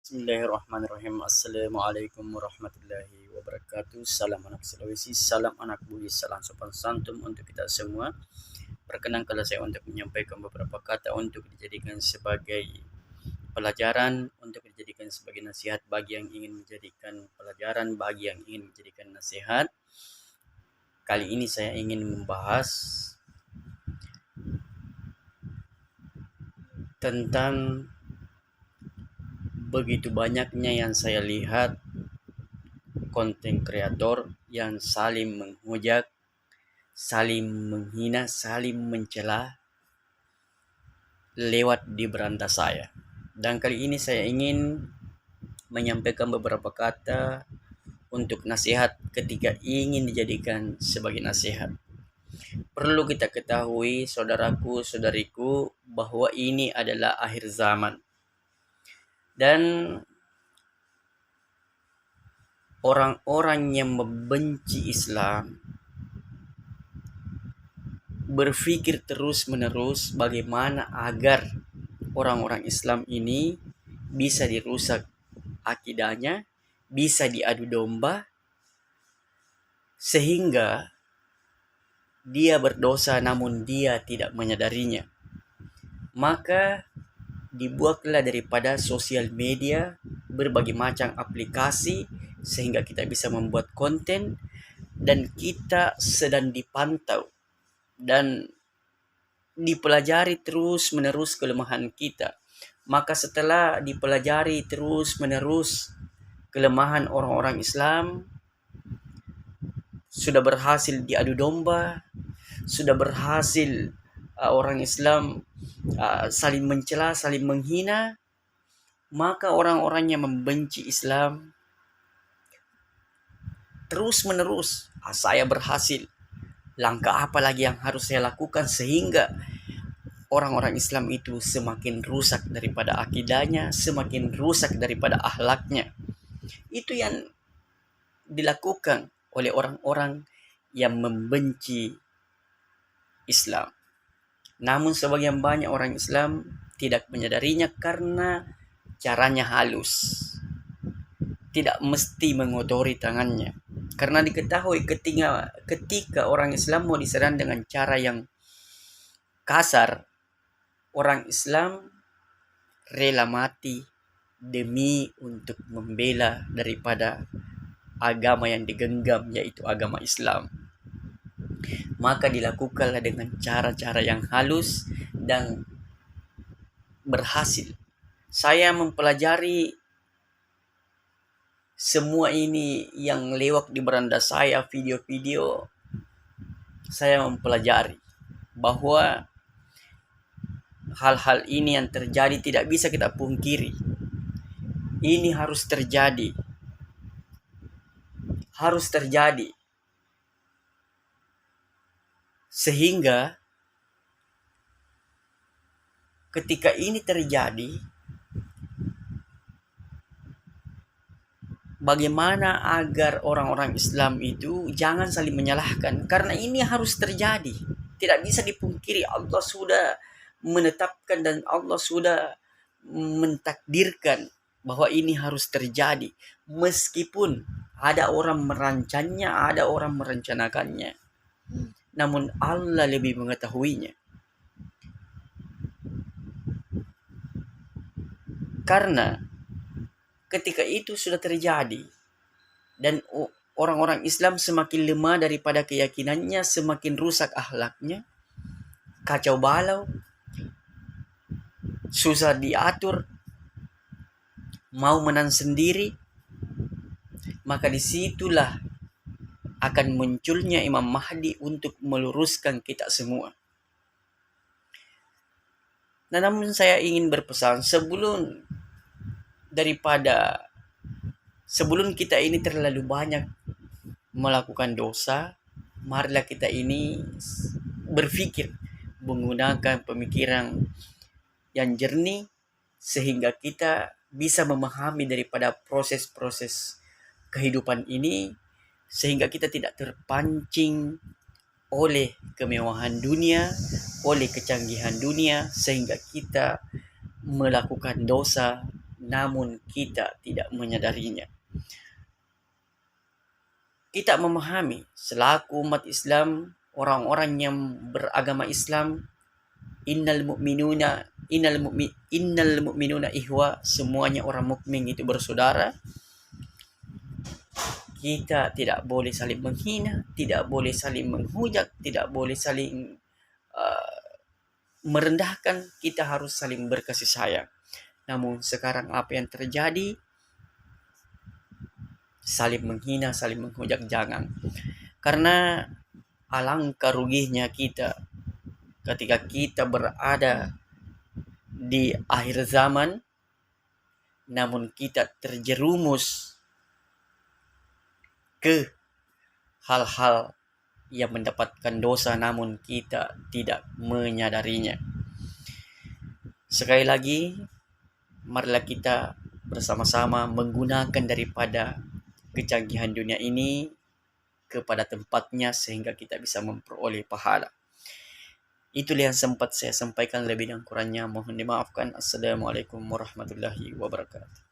Bismillahirrahmanirrahim. Assalamualaikum warahmatullahi wabarakatuh. Salam anak Sulawesi, salam anak Bugis, salam sopan santun untuk kita semua. Perkenankanlah saya untuk menyampaikan beberapa kata untuk dijadikan sebagai pelajaran, untuk dijadikan sebagai nasihat bagi yang ingin menjadikan pelajaran, bagi yang ingin menjadikan nasihat. Kali ini saya ingin membahas tentang begitu banyaknya yang saya lihat konten kreator yang saling menghujat, saling menghina, saling mencela lewat di beranda saya. Dan kali ini saya ingin menyampaikan beberapa kata untuk nasihat ketika ingin dijadikan sebagai nasihat. Perlu kita ketahui, saudaraku, saudariku, bahwa ini adalah akhir zaman. Dan orang-orang yang membenci Islam berpikir terus-menerus bagaimana agar orang-orang Islam ini bisa dirusak akidahnya, bisa diadu domba, sehingga dia berdosa namun dia tidak menyadarinya. Maka dibuatlah daripada sosial media berbagai macam aplikasi sehingga kita bisa membuat konten dan kita sedang dipantau dan dipelajari terus menerus kelemahan kita. Maka setelah dipelajari terus menerus kelemahan orang-orang Islam, sudah berhasil diadu domba, sudah berhasil orang Islam saling mencela, saling menghina, maka orang-orang yang membenci Islam terus menerus, saya berhasil, langkah apa lagi yang harus saya lakukan sehingga orang-orang Islam itu semakin rusak daripada akidahnya, semakin rusak daripada akhlaknya. Itu yang dilakukan oleh orang-orang yang membenci Islam. Namun sebagian banyak orang Islam tidak menyadarinya karena caranya halus. Tidak mesti mengotori tangannya. Karena diketahui ketika orang Islam mau diserang dengan cara yang kasar, orang Islam rela mati demi untuk membela daripada agama yang digenggam, yaitu agama Islam. Maka dilakukanlah dengan cara-cara yang halus dan berhasil. Saya mempelajari semua ini yang lewat di beranda saya, video-video. Saya mempelajari bahwa hal-hal ini yang terjadi tidak bisa kita pungkiri. Ini harus terjadi. Harus terjadi. Sehingga ketika ini terjadi, bagaimana agar orang-orang Islam itu jangan saling menyalahkan, karena ini harus terjadi. Tidak bisa dipungkiri, Allah sudah menetapkan dan Allah sudah mentakdirkan bahwa ini harus terjadi. Meskipun ada orang merancangnya, ada orang merencanakannya, namun Allah lebih mengetahuinya. Karena ketika itu sudah terjadi dan orang-orang Islam semakin lemah daripada keyakinannya, semakin rusak akhlaknya, kacau balau, susah diatur, mau menang sendiri, maka disitulah akan munculnya Imam Mahdi untuk meluruskan kita semua. Nah, namun saya ingin berpesan sebelum kita ini terlalu banyak melakukan dosa, marilah kita ini berpikir menggunakan pemikiran yang jernih sehingga kita bisa memahami daripada proses-proses kehidupan ini, sehingga kita tidak terpancing oleh kemewahan dunia, oleh kecanggihan dunia, sehingga kita melakukan dosa namun kita tidak menyadarinya. Kita memahami selaku umat Islam, orang-orang yang beragama Islam, innal mu'minuna ihwa, semuanya orang mukmin itu bersaudara. Kita tidak boleh saling menghina, tidak boleh saling menghujat, tidak boleh saling merendahkan. Kita harus saling berkasih sayang. Namun sekarang apa yang terjadi? Saling menghina, saling menghujat, jangan. Karena alangkah ruginya kita ketika kita berada di akhir zaman, namun kita terjerumus ke hal-hal yang mendapatkan dosa, namun kita tidak menyadarinya. Sekali lagi, marilah kita bersama-sama menggunakan daripada kecanggihan dunia ini kepada tempatnya sehingga kita bisa memperoleh pahala. Itulah yang sempat saya sampaikan, lebih dan kurangnya mohon dimaafkan. Assalamualaikum warahmatullahi wabarakatuh.